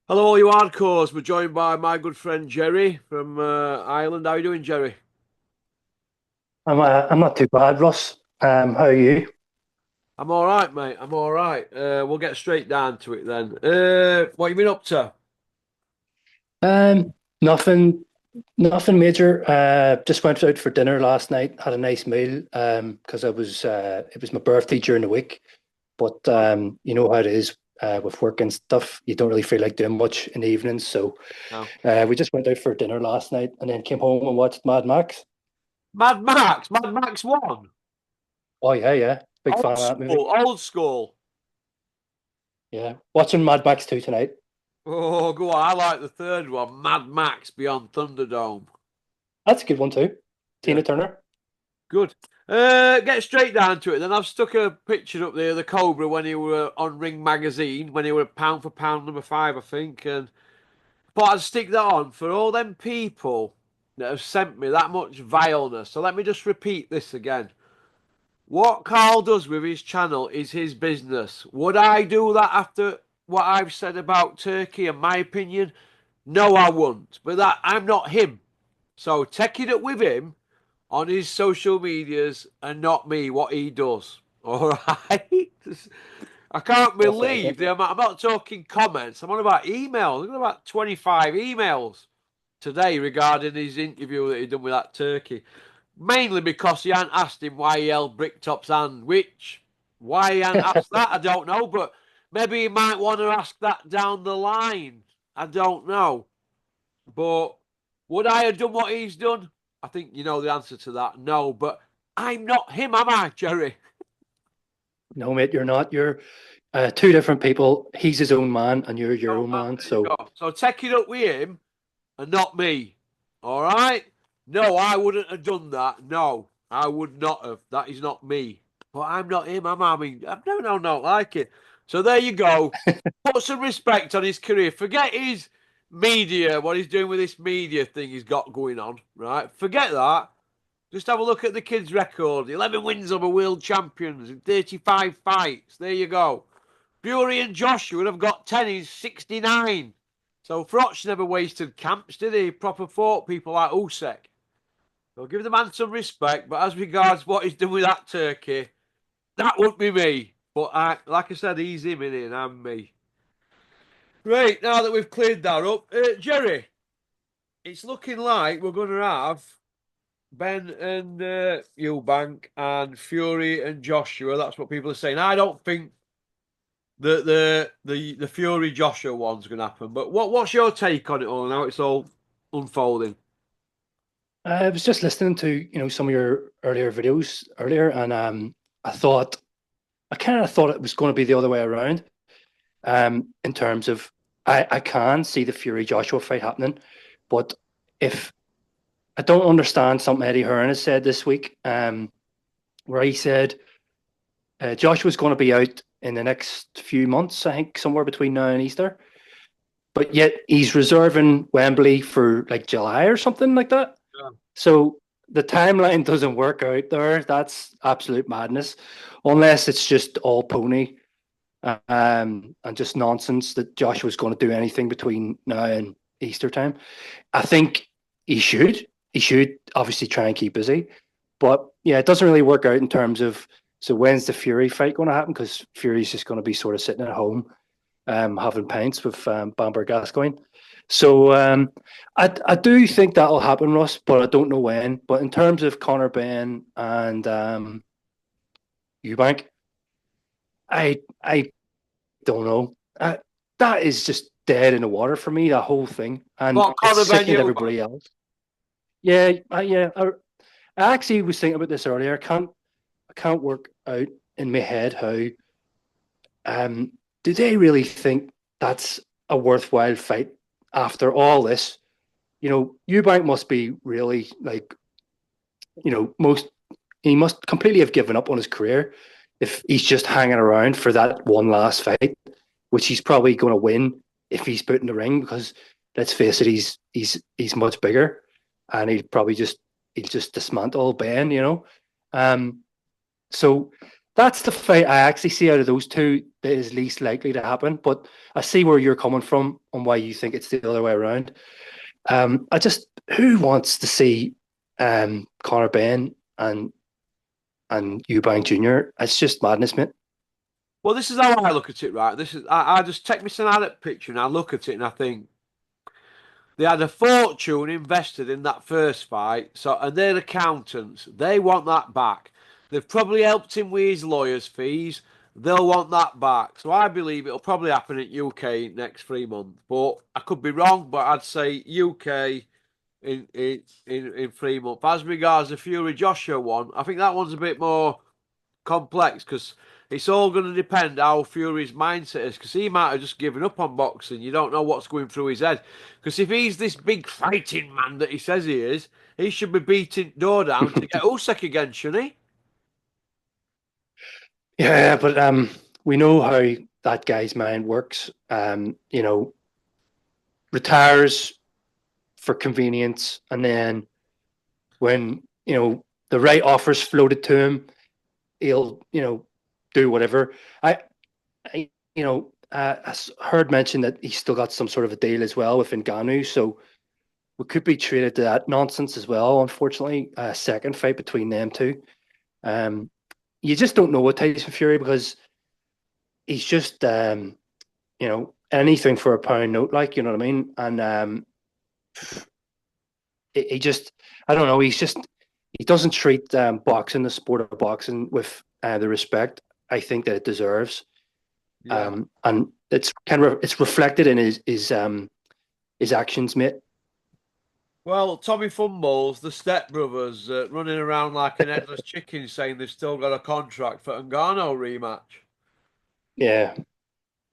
Hello, all you hardcores. We're joined by my good friend Gerry from Ireland. How are you doing, Gerry? I'm not too bad, Ross. How are you? I'm all right, mate. I'm all right. We'll get straight down to it then. What you been up to? Um, nothing, nothing major. Just went out for dinner last night. Had a nice meal. Because it was my birthday during the week. But you know how it is with work and stuff. You don't really feel like doing much in the evenings. So No. we just went out for dinner last night and then came home and watched Mad Max. Mad Max. Mad Max 1. Oh yeah, yeah, big Old fan of that movie. school. Old school. Yeah, watching Mad Max 2 tonight. Oh, go on. I like the third one. Mad Max Beyond Thunderdome. That's a good one too. Yeah, Tina Turner. good. Get straight down to it. Then I've stuck a picture up there, the Cobra when he were on Ring magazine, when he were pound for pound number 5, I think, and but I'd stick that on for all them people that have sent me that much vileness. So let me just repeat this again. What Carl does with his channel is his business. Would I do that after what I've said about Turkey and my opinion? No, I wouldn't. But that I'm not him. So take it up with him on his social medias and not me, what he does. All right? I can't That's right. believe the amount. I'm not talking comments. I'm on about emails. I've got about 25 emails today regarding his interview that he done with that turkey. Mainly because he hadn't asked him why he held Bricktop's hand, which, why he hadn't asked that, I don't know, but maybe he might want to ask that down the line. I don't know. But would I have done what he's done? I think you know the answer to that. No, but I'm not him, am I, Gerry? No, mate, you're not. You're two different people. He's his own man, and you're your Oh, own man, man. there you So go. So take it up with him and not me. All right? No, I wouldn't have done that. No, I would not have. That is not me. But I'm not him, am I? I mean, no, not like it. So there you go. Put some respect on his career. Forget his media, what he's doing with this media thing he's got going on, right? Forget that. Just have a look at the kid's record. 11 wins over world champions in 35 fights. There you go. Fury and Joshua have got 10. He's 69. So Froch never wasted camps, did he? Proper fought people like Usyk. So give the man some respect. But as regards what he's done with that turkey, that wouldn't be me. But like I said, he's him in it, and I'm me. Right, now that we've cleared that up, Gerry, it's looking like we're going to have Ben and Eubank and Fury and Joshua. That's what people are saying. I don't think the Fury Joshua one's going to happen. But what's your take on it all now? It's all unfolding. I was just listening to some of your earlier videos earlier, and I kind of thought it was going to be the other way around. In terms of I can see the Fury Joshua fight happening, but if I don't understand something Eddie Hearn has said this week, where he said Joshua's going to be out in the next few months, I think somewhere between now and Easter. But yet he's reserving Wembley for like July or something like that. Yeah. So the timeline doesn't work out there. That's absolute madness, unless it's just all pony and just nonsense that Joshua's going to do anything between now and Easter time. I think he should. He should obviously try and keep busy, but yeah, it doesn't really work out in terms of. So when's the Fury fight going to happen? Because Fury's just going to be sort of sitting at home having pints with Bamber Gascoigne. So I do think that'll happen, Ross, but I don't know when. But in terms of Conor Ben and Eubank, I don't know. That is just dead in the water for me. That whole thing, and What it's Conor Ben sickened Eubank? everybody else. Yeah, yeah. I actually was thinking about this earlier. I can't work out in my head how do they really think that's a worthwhile fight after all this? Eubank must be really like, most he must completely have given up on his career if he's just hanging around for that one last fight, which he's probably going to win if he's put in the ring because let's face it, he's much bigger and he'll just dismantle Ben. Um, so that's the fight I actually see out of those two that is least likely to happen. But I see where you're coming from and why you think it's the other way around. I just who wants to see Conor Ben and Eubank Jr.? It's just madness, mate. Well, this is how I look at it, right? I just take my scenario picture and I look at it and I think they had a fortune invested in that first fight, so and they're accountants. They want that back. They've probably helped him with his lawyers' fees. They'll want that back. So I believe it'll probably happen at UK next 3 months. But I could be wrong, but I'd say UK in 3 months. As regards the Fury Joshua one, I think that one's a bit more complex because it's all going to depend how Fury's mindset is because he might have just given up on boxing. You don't know what's going through his head. Because if he's this big fighting man that he says he is, he should be beating door down to get Usyk again, shouldn't he? Yeah, but we know how that guy's mind works. Retires for convenience, and then when the right offers floated to him, he'll do whatever. I heard mention that he's still got some sort of a deal as well with Ngannou, so we could be treated to that nonsense as well. Unfortunately, a second fight between them two. Um, you just don't know what Tyson Fury because he's just anything for a pound note, like you know what I mean. And he just I don't know. He doesn't treat boxing, the sport of boxing, with the respect I think that it deserves. Yeah. And it's reflected in his actions, mate. Well, Tommy Fumbles, the Step Brothers, running around like an headless chicken, saying they've still got a contract for Ngannou rematch. Yeah.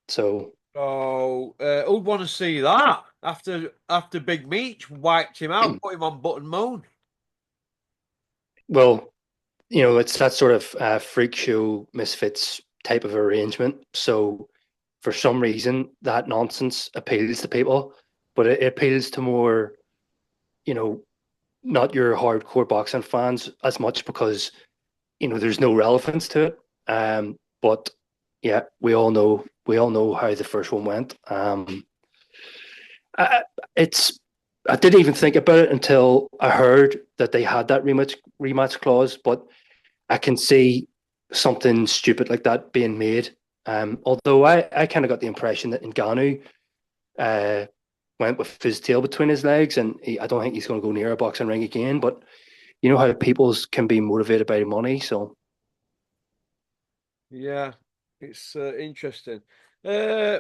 So So, who'd want to see that after Big Meech wiped him out, put him on button moon? well, it's that sort of freak show misfits type of arrangement. So for some reason, that nonsense appeals to people, but it appeals to more, you know, not your hardcore boxing fans as much because there's no relevance to it. But yeah, we all know how the first one went. I, it's I didn't even think about it until I heard that they had that rematch clause, but I can see something stupid like that being made. Although I kind of got the impression that Ngannou uh, went with his tail between his legs, and I don't think he's going to go near a boxing ring again. But you know how people's can be motivated by money, so Yeah, it's interesting. Uh,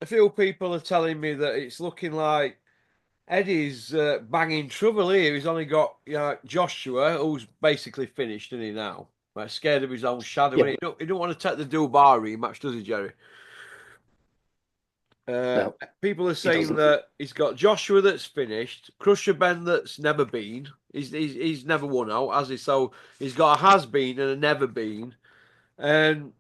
a few people are telling me that it's looking like Eddie's banging trouble here. He's only got Joshua, who's basically finished, isn't he now? Like, scared of his own shadow. yeah, And he don't want to take the Dubai rematch, does he, Gerry? Uh, no, People are he saying doesn't. that he's got Joshua that's finished, Krusher Ben that's never been. He's never won out, has he? So he's got a has been and a never been. And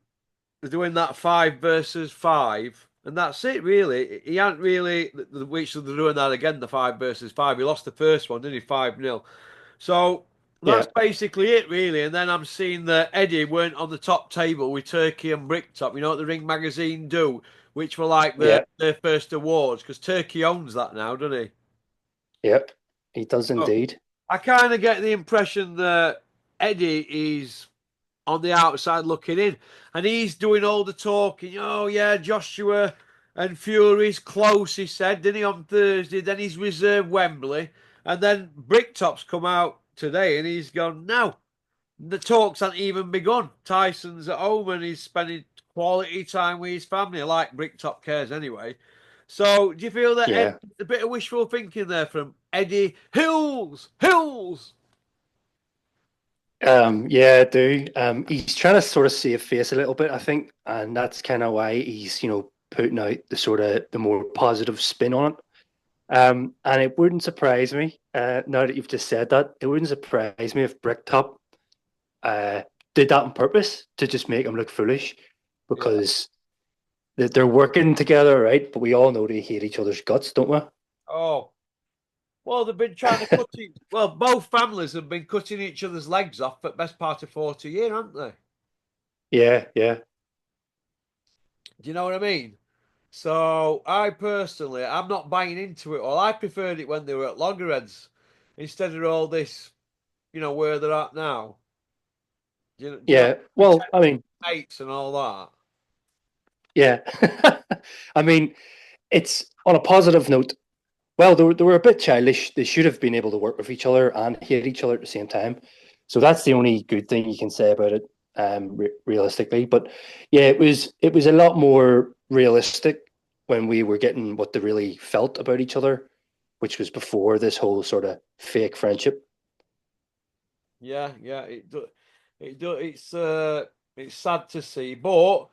they're doing that 5 versus 5, and that's it, really. He hadn't really, which they're doing that again, the 5 versus 5. He lost the first one, didn't he? 5-0. So Yeah, that's basically it, really. And then I'm seeing that Eddie weren't on the top table with Turkey and Bricktop. You know what the Ring magazine do, which were like yeah, their first awards, because Turkey owns that now, doesn't he? yeah, he does So indeed. I kind of get the impression that Eddie is on the outside looking in. And he's doing all the talking. Oh, yeah, Joshua and Fury's close, he said, didn't he, on Thursday? Then he's reserved Wembley. And then Bricktop's come out today and he's gone, no, the talks haven't even begun. Tyson's at home and he's spending quality time with his family, like Bricktop cares anyway. So do you feel that Yeah, a bit of wishful thinking there from Eddie Hills? Hills! yeah, I do. He's trying to sort of save face a little bit, I think, and that's kind of why he's putting out the sort of the more positive spin on it. And it wouldn't surprise me, now that you've just said that, it wouldn't surprise me if Bricktop uh, did that on purpose to just make him look foolish Yeah. because they're working together, right? But we all know they hate each other's guts, don't we? Oh, well, they've been trying to cut each. Well, both families have been cutting each other's legs off for the best part of 40 years, haven't they? Yeah, yeah, Do you know what I mean? So I personally, I'm not buying into it all. I preferred it when they were at loggerheads instead of all this, where they're at now. Do you know, yeah. Well, pretend I mean, mates and all that. yeah. I mean, it's on a positive note. Well, they were a bit childish. They should have been able to work with each other and hate each other at the same time. So that's the only good thing you can say about it, realistically. But yeah, it was a lot more realistic when we were getting what they really felt about each other, which was before this whole sort of fake friendship. Yeah, yeah, it's sad to see, but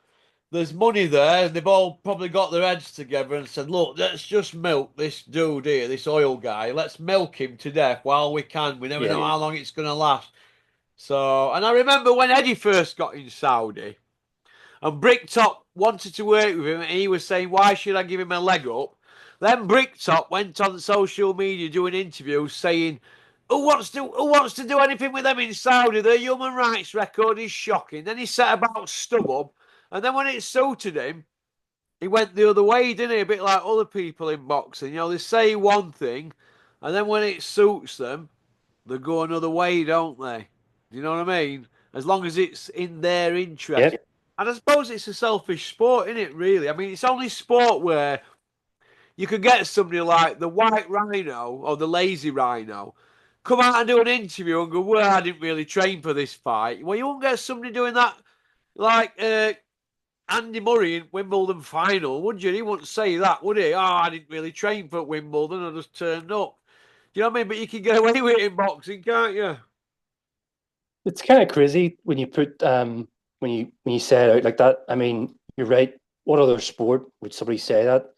there's money there, and they've all probably got their heads together and said, "Look, let's just milk this dude here, this oil guy. Let's milk him to death while we can. We never Yeah, know how long it's going to last." So, and I remember when Eddie first got in Saudi. And Bricktop wanted to work with him, and he was saying, "Why should I give him a leg up?" Then Bricktop went on social media doing interviews saying, "Who wants to do anything with them in Saudi? Their human rights record is shocking." Then he set about stub and then when it suited him, he went the other way, didn't he? A bit like other people in boxing. They say one thing, and then when it suits them, they go another way, don't they? Do you know what I mean? As long as it's in their yeah, interest. And I suppose it's a selfish sport, isn't it, really? I mean, it's only sport where you could get somebody like the white rhino or the lazy rhino come out and do an interview and go, "Well, I didn't really train for this fight." Well, you won't get somebody doing that like Andy Murray in Wimbledon final, would you? He wouldn't say that, would he? "Oh, I didn't really train for Wimbledon. I just turned up." Do you know what I mean? But you can get away with it in boxing, can't you? it's kind of crazy when you put when you say it out like that. I mean, you're right. What other sport would somebody say that?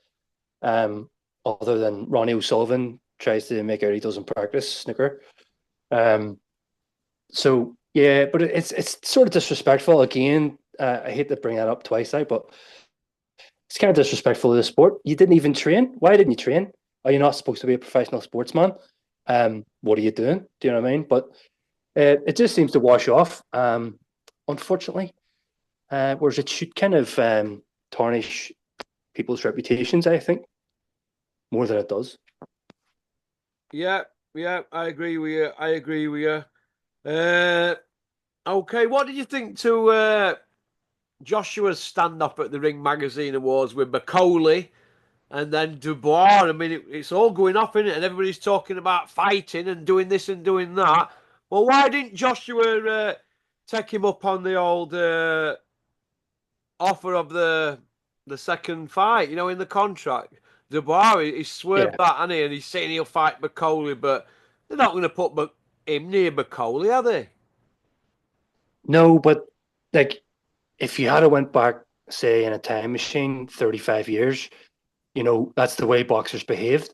Um, Other than Ronnie O'Sullivan tries to make out he doesn't practice snooker. Um, so yeah, but it's sort of disrespectful again. I hate to bring that up twice now, but it's kind of disrespectful to the sport. You didn't even train. Why didn't you train? Are you not supposed to be a professional sportsman? What are you doing? Do you know what I mean? But it just seems to wash off, unfortunately. Whereas it should kind of tarnish people's reputations, I think, more than it does. Yeah, yeah, I agree with you. I agree with you. Okay, what did you think to Joshua's stand up at the Ring Magazine Awards with Macaulay and then Dubois? I mean, it's all going off, isn't it? And everybody's talking about fighting and doing this and doing that. Well, why didn't Joshua take him up on the old offer of the second fight? In the contract, Dubois he swerved Yeah. that, hasn't he? And he's saying he'll fight Macaulay, but they're not going to put him near Macaulay, are they? No, but like if you had went back, say, in a time machine 35 years, that's the way boxers behaved.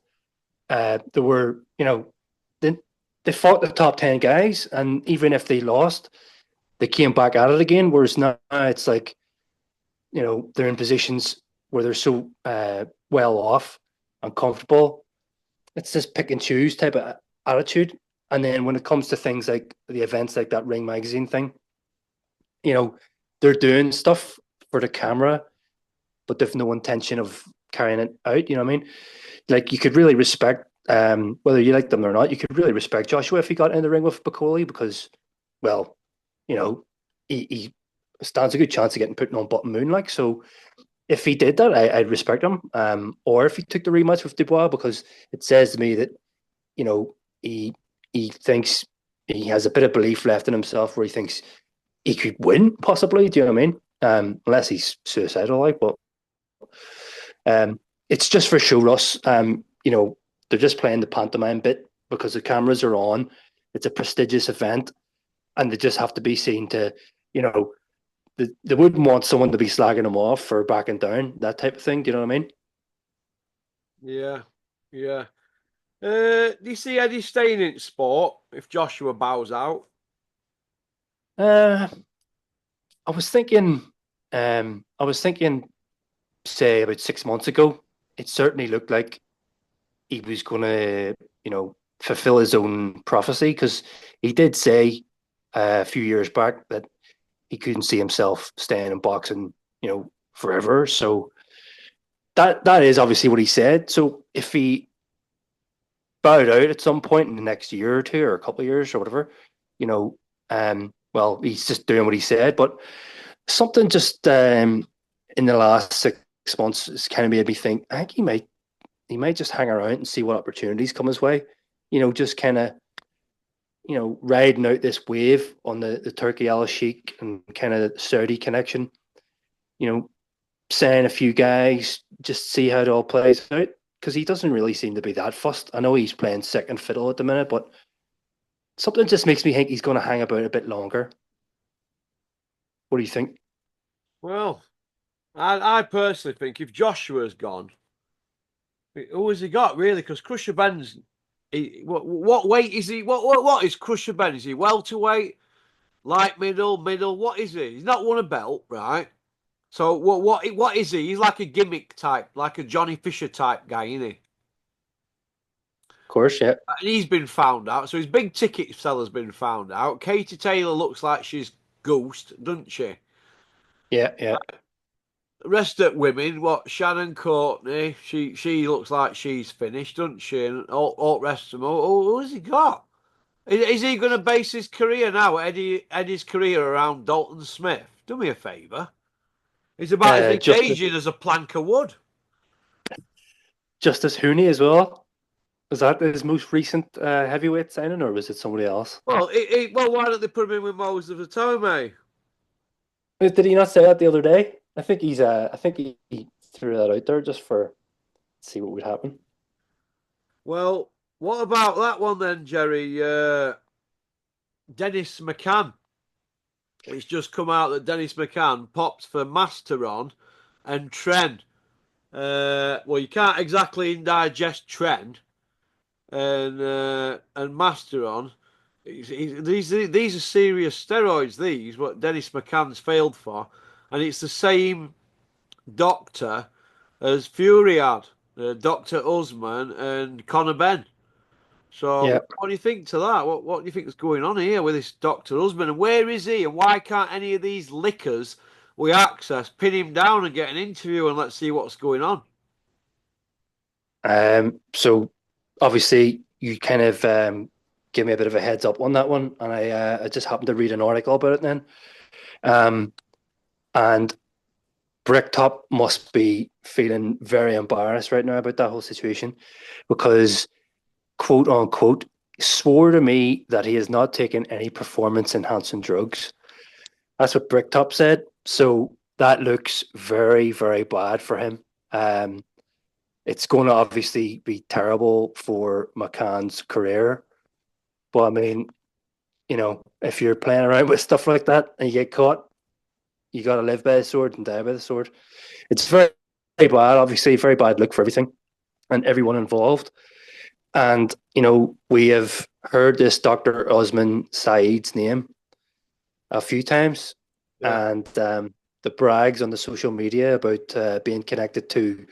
There were, they fought the top 10 guys, and even if they lost, they came back at it again. Whereas now it's like, they're in positions where they're so well off and comfortable. It's this pick and choose type of attitude. And then when it comes to things like the events like that Ring Magazine thing, you know, they're doing stuff for the camera, but they've no intention of carrying it out. You know what I mean? Like you could really respect, whether you like them or not, you could really respect Joshua if he got in the ring with Bacoli because, well, you know, he stands a good chance of getting put on bottom moon. Like so, if he did that, I'd respect him. Or if he took the rematch with Dubois, because it says to me that he thinks he has a bit of belief left in himself, where he thinks he could win possibly. Do you know what I mean? Unless he's suicidal, like, but it's just for show, Russ. They're just playing the pantomime bit because the cameras are on. It's a prestigious event, and they just have to be seen to, you know, they wouldn't want someone to be slagging them off for backing down, that type of thing. Do you know what I mean? Yeah, yeah. Do you see Eddie staying in sport if Joshua bows out? Uh, I was thinking, say about 6 months ago, it certainly looked like he was going to, fulfill his own prophecy because he did say a few years back that he couldn't see himself staying in boxing, forever. So that is obviously what he said. So if he bowed out at some point in the next year or two or a couple of years or whatever, well, he's just doing what he said. But something just in the last 6 months has kind of made me think. I think he might just hang around and see what opportunities come his way. Just kind of riding out this wave on the Turkey Al Sheikh and kind of Saudi connection. You know, saying a few guys, just see how it all plays out. Because he doesn't really seem to be that fussed. I know he's playing second fiddle at the minute, but something just makes me think he's going to hang about a bit longer. What do you think? Well, I personally think if Joshua's gone, who has he got really? Because Crusher Ben's, what weight is he? What is Crusher Ben? Is he welterweight, light middle, middle? What is he? He's not won a belt, right? So what is he? He's like a gimmick type, like a Johnny Fisher type guy, isn't he? Of course, yeah. And he's been found out. So his big ticket seller's been found out. Katie Taylor looks like she's ghost, doesn't she? Yeah, yeah. The rest of women, what Shannon Courtney, she looks like she's finished, doesn't she? And all rest of them. Who has he got? Is he going to base his career now, Eddie's career around Dalton Smith? Do me a favour. He's about as Justice engaging as a plank of wood. Justice Hooney as well. Was that his most recent heavyweight signing, or was it somebody else? Well, why don't they put him in with Moses of Atome? Did he not say that the other day? I think he's. I think he threw that out there just for see what would happen. Well, what about that one then, Gerry? Dennis McCann. It's just come out that Dennis McCann popped for Masteron and Tren. Well, you can't exactly indigest Tren and Masteron. These are serious steroids. These what Dennis McCann's failed for, and it's the same doctor as Fury had, Doctor Usman and Conor Ben. Yeah. So, what do you think to that? What do you think is going on here with this Doctor Husband? And where is he? And why can't any of these lickers we access pin him down and get an interview and let's see what's going on? So obviously you kind of give me a bit of a heads up on that one, and I just happened to read an article about it then. And Bricktop must be feeling very embarrassed right now about that whole situation because, quote unquote, swore to me that he has not taken any performance enhancing drugs. That's what Bricktop said. So that looks very, very bad for him. It's going to obviously be terrible for McCann's career. But I mean, if you're playing around with stuff like that and you get caught, you got to live by the sword and die by the sword. It's very, very bad, obviously, very bad look for everything and everyone involved. And, we have heard this Dr. Osman Saeed's name a few times. Yeah. And the brags on the social media about being connected to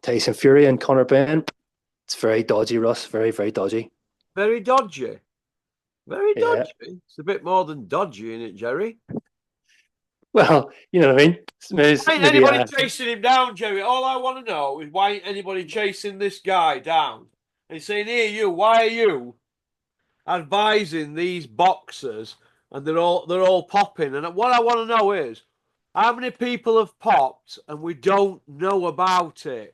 Tyson Fury and Conor Ben, it's very dodgy, Russ. Very, very dodgy. Very dodgy. Very Yeah. dodgy. It's a bit more than dodgy, isn't it, Gerry? Well, you know what I mean? Why ain't Maybe, anybody chasing him down, Gerry? All I want to know is why ain't anybody chasing this guy down and saying, "Here, you, why are you advising these boxers?" And they're all popping. And what I want to know is how many people have popped and we don't know about it.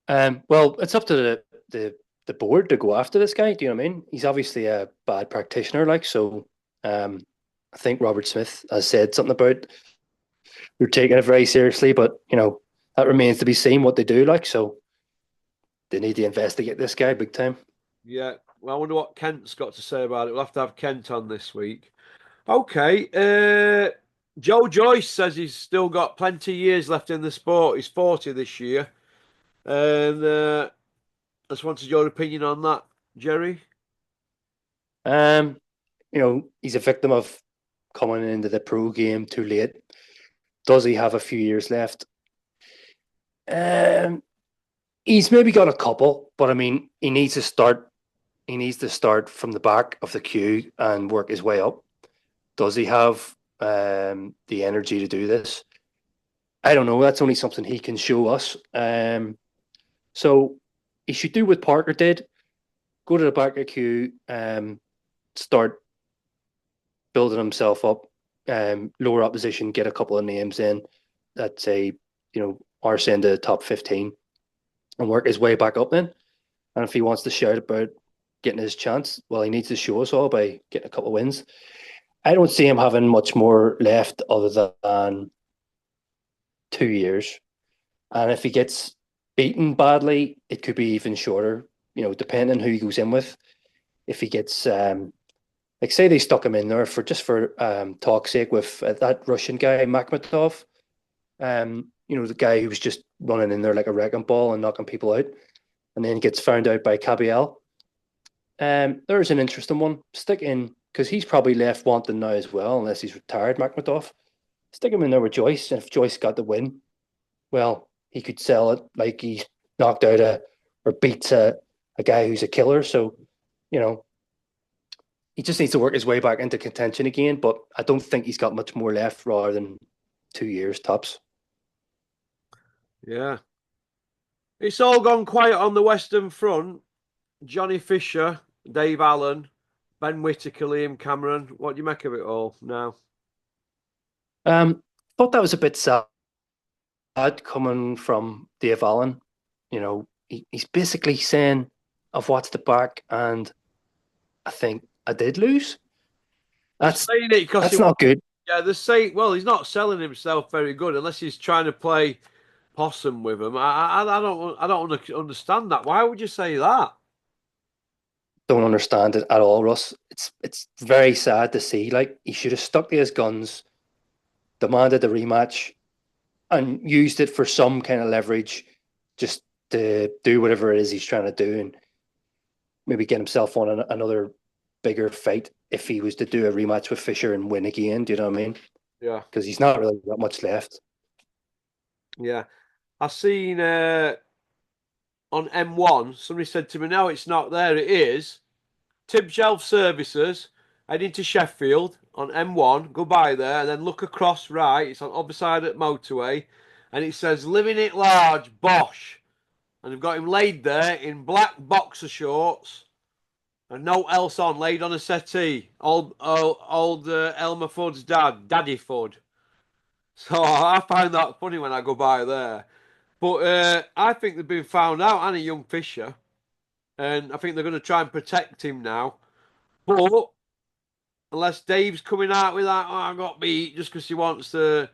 well, it's up to the board to go after this guy. Do you know what I mean? He's obviously a bad practitioner, so. I think Robert Smith has said something about they're taking it very seriously, but that remains to be seen what they do. So they need to investigate this guy big time. Yeah. Well, I wonder what Kent's got to say about it. We'll have to have Kent on this week. Okay. Joe Joyce says he's still got plenty of years left in the sport. He's 40 this year. And I just wanted your opinion on that, Gerry. He's a victim of coming into the pro game too late. Does he have a few years left? He's maybe got a couple, but I mean, he needs to start he needs to start from the back of the queue and work his way up. Does he have the energy to do this? I don't know. That's only something he can show us. So he should do what Parker did: go to the back of the queue, start building himself up, lower opposition, get a couple of names in that say, arse into the top 15 and work his way back up then. And if he wants to shout about getting his chance, well, he needs to show us all by getting a couple of wins. I don't see him having much more left other than 2 years. And if he gets beaten badly, it could be even shorter, depending on who he goes in with. If he gets, like, say they stuck him in there for talk's sake with that Russian guy, Makhmatov, the guy who was just running in there like a wrecking ball and knocking people out, and then gets found out by Cabiel. There's an interesting one. Stick in, because he's probably left wanting now as well, unless he's retired, Makhmatov. Stick him in there with Joyce, and if Joyce got the win, well, he could sell it like he's knocked out or beats a guy who's a killer. So, he just needs to work his way back into contention again. But I don't think he's got much more left rather than 2 years tops. Yeah. It's all gone quiet on the Western Front. Johnny Fisher, Dave Allen, Ben Whittaker, Liam Cameron. What do you make of it all now? Thought that was a bit sad coming from Dave Allen. He's basically saying, I've watched the back and I think I did lose. That's saying it because that's not good. Yeah, they're saying, well, he's not selling himself very good unless he's trying to play possum with him. I don't understand that. Why would you say that? Don't understand it at all, Russ. It's very sad to see. Like, he should have stuck to his guns, demanded the rematch, and used it for some kind of leverage, just to do whatever it is he's trying to do, and maybe get himself on another bigger fight if he was to do a rematch with Fisher and win again. Do you know what I mean? Yeah, Because he's not really got much left. yeah. I seen on M1, somebody said to me, no, it's not there. It is. Tim Shelf Services, heading to Sheffield on M1. Go by there and then look across right. It's on the other side of the motorway. And it says, living it large, Bosch. And they've got him laid there in black boxer shorts and no else on, laid on a settee. Old Elmer Fudd's dad, Daddy Fudd. So I find that funny when I go by there. But I think they've been found out, and a young Fisher, and I think they're going to try and protect him now. But unless Dave's coming out with that, oh, I got beat just because he wants to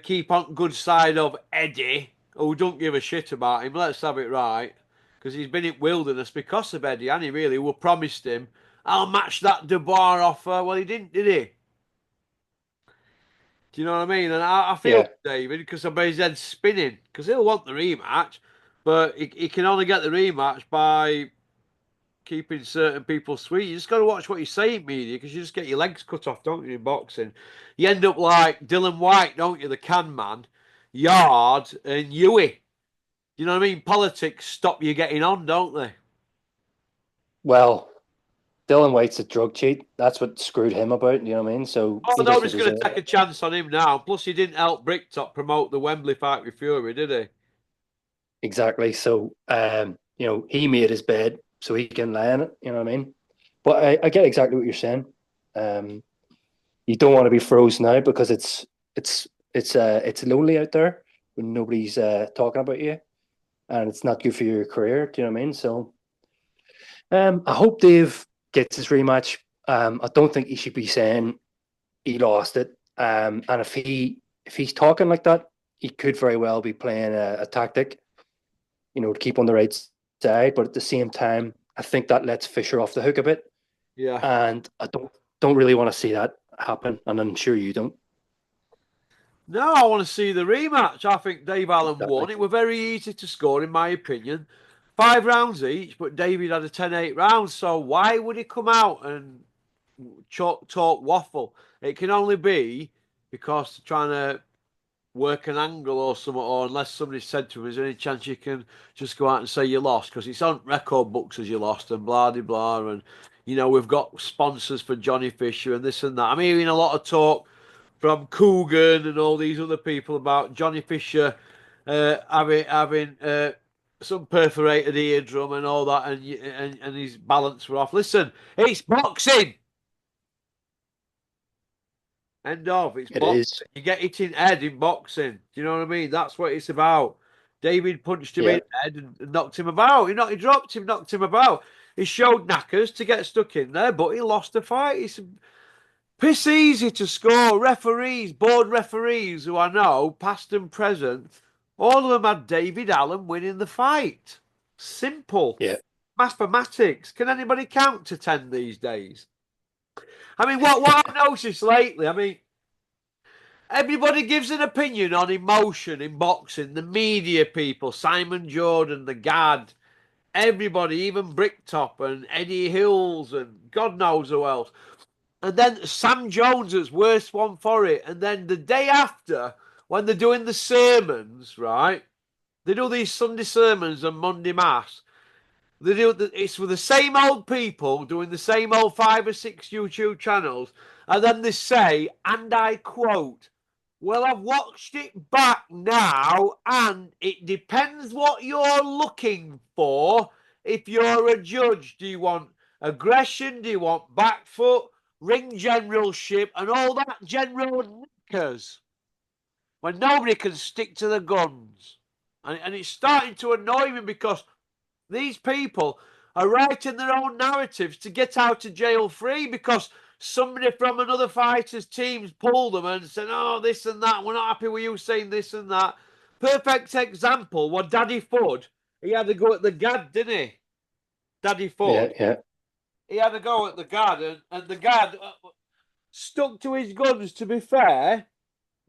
keep on good side of Eddie, who don't give a shit about him. Let's have it right, because he's been in wilderness because of Eddie, and he really who promised him, I'll match that Dubois offer. Well, he didn't, did he? Do you know what I mean? And I feel Yeah. for David because I bet his head's spinning because he'll want the rematch, but he can only get the rematch by keeping certain people sweet. You just got to watch what you say in media because you just get your legs cut off, don't you, in boxing? You end up like Dylan White, don't you, the can man, Yard, and Huey. You know what I mean? Politics stop you getting on, don't they? Well, Dylan White's a drug cheat. That's what screwed him about. You know what I mean? So Oh, he doesn't nobody's going to deserve take it. a chance on him now. Plus, he didn't help Bricktop promote the Wembley fight with Fury, did he? Exactly. So, he made his bed so he can lie in it. You know what I mean? But I get exactly what you're saying. Um, you don't want to be frozen out because it's lonely out there when nobody's talking about you, and it's not good for your career. Do you know what I mean? So, I hope Dave gets his rematch. I don't think he should be saying he lost it. And if he's talking like that, he could very well be playing a tactic, to keep on the right side. But at the same time, I think that lets Fisher off the hook a bit, Yeah. and I don't really want to see that happen. And I'm sure you don't. No, I want to see the rematch. I think Dave Allen Exactly. won. It were very easy to score, in my opinion. 5 rounds each, but David had a 10-8 round. So why would he come out and talk waffle? It can only be because they're trying to work an angle or something, or unless somebody said to him, is there any chance you can just go out and say you lost? Because it's on record books as you lost and blah, blah, blah. And, we've got sponsors for Johnny Fisher and this and that. I'm hearing a lot of talk from Coogan and all these other people about Johnny Fisher having some perforated eardrum and all that, and his balance were off. Listen, it's boxing. End of. It's It is. boxing. You get hit in head in boxing. Do you know what I mean? That's what it's about. David punched him Yeah. in the head and knocked him about. He dropped him, knocked him about. He showed knackers to get stuck in there, but he lost the fight. It's piss easy to score. Referees, board referees who I know, past and present, all of them had David Allen winning the fight. Simple. Yeah. Mathematics. Can anybody count to 10 these days? I mean, what I've noticed lately, I mean, everybody gives an opinion on emotion in boxing. The media people, Simon Jordan, the Gad, everybody, even Bricktop and Eddie Hills and God knows who else. And then Sam Jones is worst one for it. And then the day after, when they're doing the sermons, right? They do these Sunday sermons and Monday Mass. It's with the same old people doing the same old 5 or 6 YouTube channels, and then they say, and I quote, "Well, I've watched it back now, and it depends what you're looking for. If you're a judge, do you want aggression? Do you want back foot, ring generalship, and all that general knickers when nobody can stick to the guns?" And it's starting to annoy me because these people are writing their own narratives to get out of jail free because somebody from another fighter's team's pulled them and said, "Oh, this and that. We're not happy with you saying this and that." Perfect example was Daddy Fudd. He had to go at the Gad, didn't he? Daddy Yeah. Fudd. Yeah. He had to go at the Gad, and the Gad stuck to his guns, to be fair,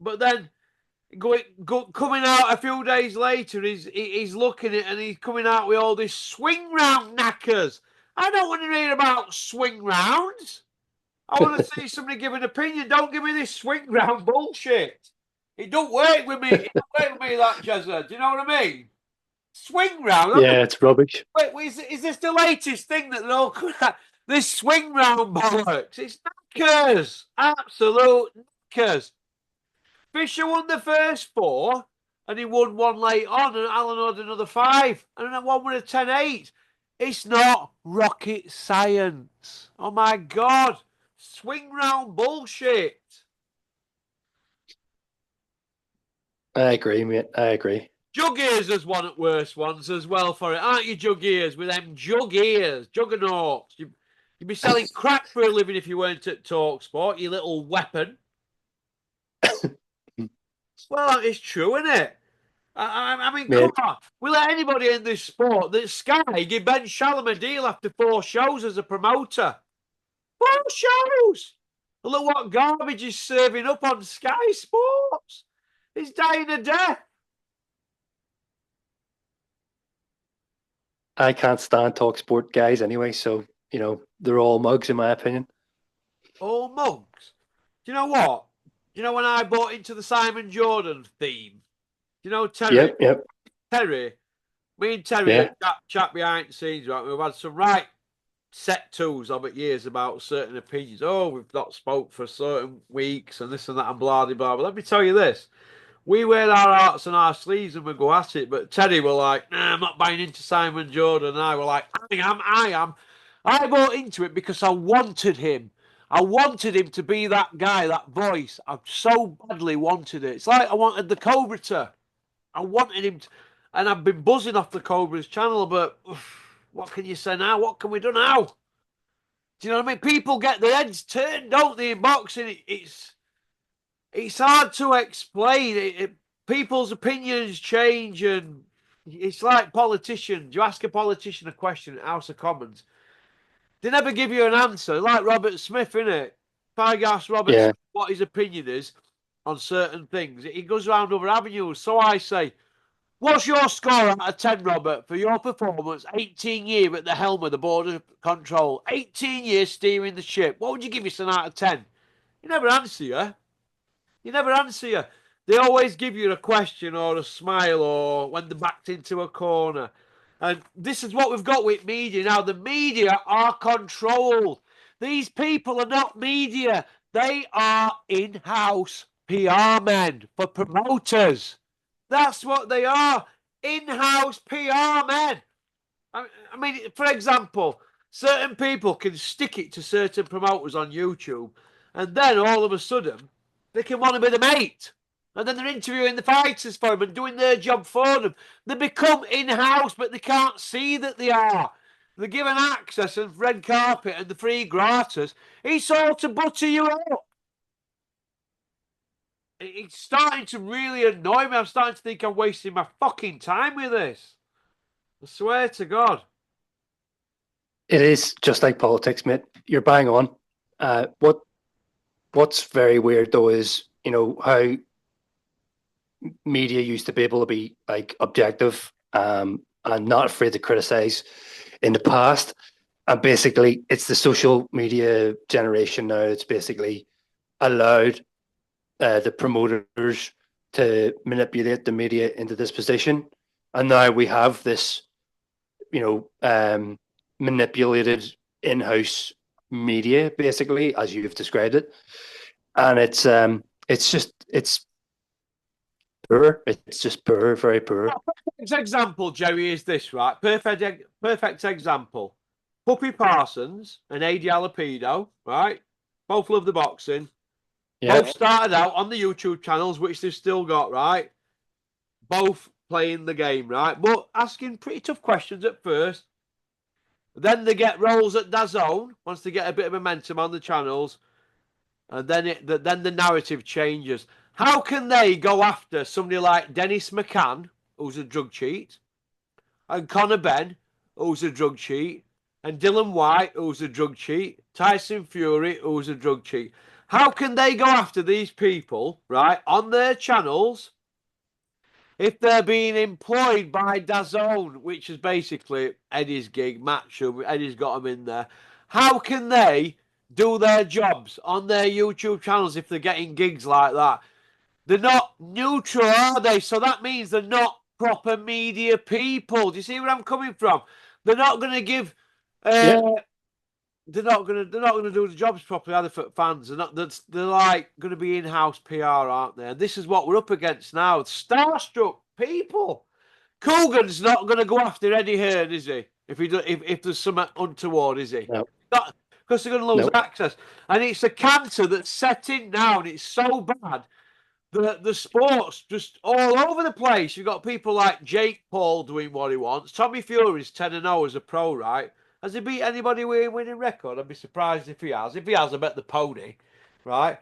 but then coming out a few days later, he's looking at it and he's coming out with all this swing round knackers. I don't want to hear about swing rounds. I want to see somebody give an opinion. Don't give me this swing round bullshit. It don't work with me. It don't work with me, that Jezza. Do you know what I mean? Swing round. Yeah. It's rubbish. Wait, is this the latest thing that they're all coming at? This swing round bollocks. It's knackers. Absolute knackers. Fisher won the first 4, and he won one late on, and Allen had another 5, and then one with a 10-8. It's not rocket science. Oh my God. Swing round bullshit. I agree, mate. I agree. Jug ears is one of the worst ones as well for it, aren't you, Jug ears? With them jug ears, juggernauts. You'd be selling crack for a living if you weren't at Talksport, you little weapon. Well, it's true, isn't it? I mean, come on. We let anybody in this sport. That Sky give Ben Shalom a deal after 4 shows as a promoter. 4 shows! Look what garbage he's serving up on Sky Sports. He's dying a death. I can't stand Talksport guys anyway, so they're all mugs in my opinion. All mugs. Do you know what? Do you know when I bought into the Simon Jordan theme? Do you know Terry? Yep. Terry, me and Terry chat behind the scenes, right? We've had some right set twos of it years about certain opinions. Oh, we've not spoke for certain weeks and this and that and blah, blah, blah. But let me tell you this. We wear our hearts on our sleeves and we go at it. But Terry were like, "Nah, I'm not buying into Simon Jordan." And I were like, I am. I bought into it because I wanted him. I wanted him to be that guy, that voice. I so badly wanted it. It's like I wanted the Cobra. I wanted him to, and I've been buzzing off the Cobra's channel, but what can you say now? What can we do now? Do you know what I mean? People get their heads turned, don't they, in boxing? It's hard to explain. People's opinions change, and it's like politicians. You ask a politician a question at House of Commons, they never give you an answer. Like Robert Smith, innit? If I ask Robert Smith what his opinion is on certain things, he goes around other avenues. So I say, "What's your score out of 10, Robert, for your performance 18 years at the helm of the border control? 18 years steering the ship. What would you give yourself out of 10? You never answer you. You never answer you. They always give you a question or a smile or when they're backed into a corner. And this is what we've got with media now. The media are controlled. These people are not media. They are in-house PR men for promoters. That's what they are. In-house PR men. I mean, for example, certain people can stick it to certain promoters on YouTube, and then all of a sudden they can want to be the mate, and then they're interviewing the fighters for them and doing their job for them. They become in-house, but they can't see that they are. They're given access and red carpet and the free gratis. It's all to butter you up. It's starting to really annoy me. I'm starting to think I'm wasting my fucking time with this. I swear to God. It is just like politics, mate. You're bang on. What's very weird though is, you know, how media used to be able to be like objective, and not afraid to criticize in the past. And basically, it's the social media generation now. It's basically allowed the promoters to manipulate the media into this position, and now we have this, you know, manipulated in-house media, basically, as you've described it, and it's poor. It's just poor, very poor. Perfect example, Gerry, is this, right? Perfect example. Puppy Parsons and AD Alapido, right? Both love the boxing. Yeah, Both started out on the YouTube channels, which they've still got, right? Both playing the game, right? But asking pretty tough questions at first. Then they get roles at DAZN once they get a bit of momentum on the channels, and then the narrative changes. How can they go after somebody like Dennis McCann, who's a drug cheat, and Conor Benn, who's a drug cheat, and Dylan White, who's a drug cheat, Tyson Fury, who's a drug cheat? How can they go after these people, right, on their channels if they're being employed by DAZN, which is basically Eddie's gig, Matchum, Eddie's got them in there? How can they do their jobs on their YouTube channels if they're getting gigs like that? They're not neutral, are they? So that means they're not proper media people. Do you see where I'm coming from? They're not going to give. yeah, They're not gonna do the jobs properly either for fans. They're like going to be in-house PR, aren't they? And this is what we're up against now. Starstruck people. Coogan's not going to go after Eddie Hearn, is he? If there's something untoward, is he? no, Not because they're going to lose no. access. And it's a cancer that's setting now, and it's so bad the sports just all over the place. You've got people like Jake Paul doing what he wants. Tommy Fury's 10-0 as a pro, right? Has he beat anybody with a winning record? I'd be surprised if he has. If he has, I bet the pony, right?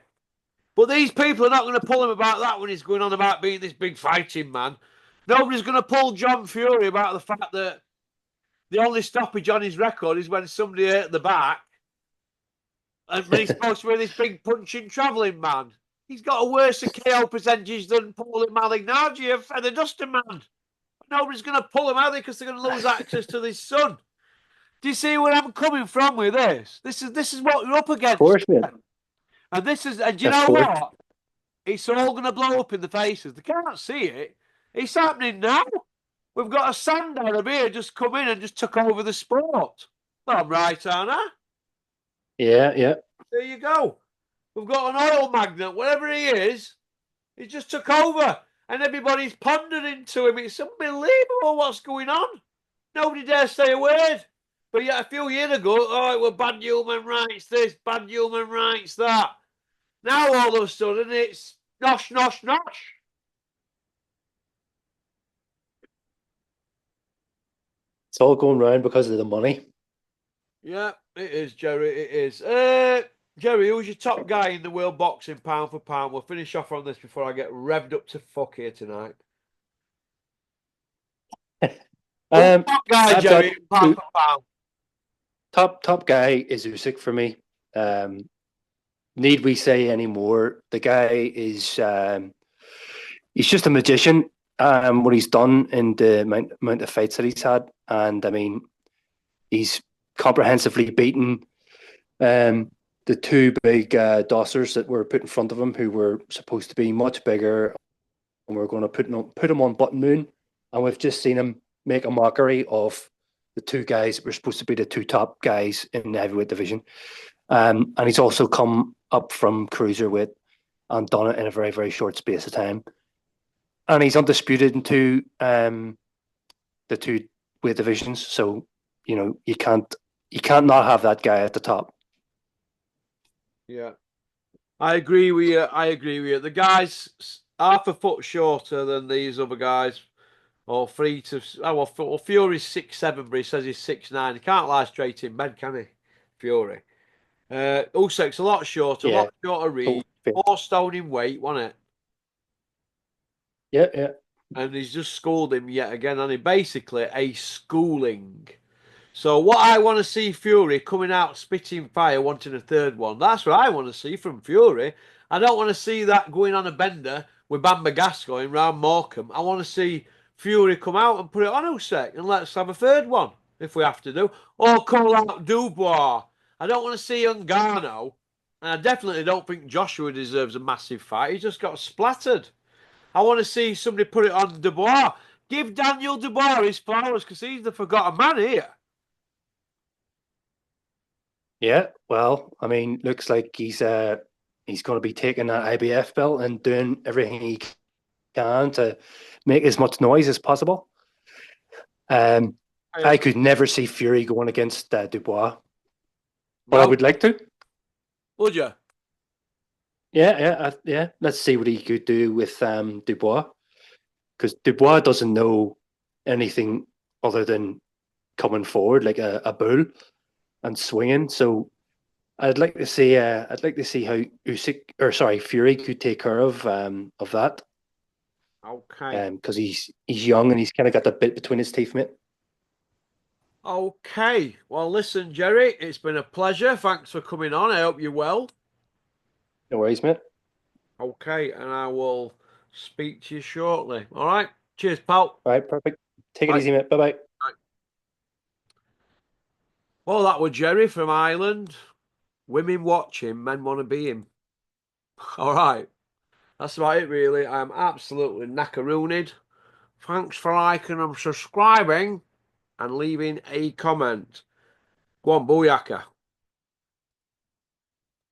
But these people are not going to pull him about that when he's going on about being this big fighting man. Nobody's going to pull John Fury about the fact that the only stoppage on his record is when somebody hurt the back and when he's supposed to be this big punching travelling man. He's got a worse KO percentage than Paulie Malignaggi of Feather Duster Man. Nobody's going to pull him out there because they're going to lose access to this son. Do you see where I'm coming from with this? This is what we're up Of against. course, man. And you Of know course. what? It's all going to blow up in the faces. They can't see it. It's happening now. We've got a sand Arab here just come in and just took over the sport. Well, I'm right, aren't I? Yeah, yeah. There you go. We've got an oil magnate, whatever he is. He just took over, and everybody's pondering to him. It's unbelievable what's going on. Nobody dares say a word. But yet, a few years ago, oh, it was bad human rights this, bad human rights that. Now, all of a sudden, it's nosh, nosh, nosh. It's all going round because of the money. Yeah, it is, Gerry. It is. Gerry, who's your top guy in the world boxing pound for pound? We'll finish off on this before I get revved up to fuck here tonight. Who's your top guy, I've got Gerry, pound for pound? top guy is Usyk for me. Need we say any more? The guy is he's just a magician. What he's done in the amount of fights that he's had, and I mean, he's comprehensively beaten the two big dossers that were put in front of him, who were supposed to be much bigger and we're going to put him on Button Moon, and we've just seen him make a mockery of the two guys that were supposed to be the two top guys in the heavyweight division. And he's also come up from cruiserweight and done it in a very, very short space of time. And he's undisputed in the two weight divisions. So, you can't not have that guy at the top. Yeah. I agree with you. I agree with you. The guy's half a foot shorter than these other guys. Or three to well, Fury's 6'7", but he says he's 6'9". He can't lie straight in bed, can he? Fury. Usyk's a lot shorter, a Yeah. lot shorter reach, So, 4 stone in weight, wasn't it? yeah, yeah. And he's just schooled him yet again, and he basically a schooling. So what I want to see Fury coming out spitting fire, wanting a third one. That's what I want to see from Fury. I don't want to see that going on a bender with Bamba Gas going round Morecambe. I want to see Fury come out and put it on Usyk and let's have a third one if we have to do. Or call out Dubois. I don't want to see Ngannou. And I definitely don't think Joshua deserves a massive fight. He just got splattered. I want to see somebody put it on Dubois. Give Daniel Dubois his flowers because he's the forgotten man here. Yeah, well, I mean, looks like he's going to be taking that IBF belt and doing everything he can to make as much noise as possible. I could never see Fury going against Dubois, but I would like to. Would you? Yeah. Let's see what he could do with Dubois, because Dubois doesn't know anything other than coming forward like a bull and swinging. So I'd like to see. I'd like to see how Fury could take care of that. Okay. Because he's young and he's kind of got the bit between his teeth, mate. Okay. Well, listen, Gerry, it's been a pleasure. Thanks for coming on. I hope you're well. No worries, mate. Okay, and I will speak to you shortly. All right. Cheers, pal. All right, perfect. Take it Bye. easy, mate. Bye bye. Bye. Well, that was Gerry from Ireland. Women watch him, men want to be him. All right. That's about it, really. I'm absolutely knackerooned. Thanks for liking and subscribing and leaving a comment. Go on, booyaka.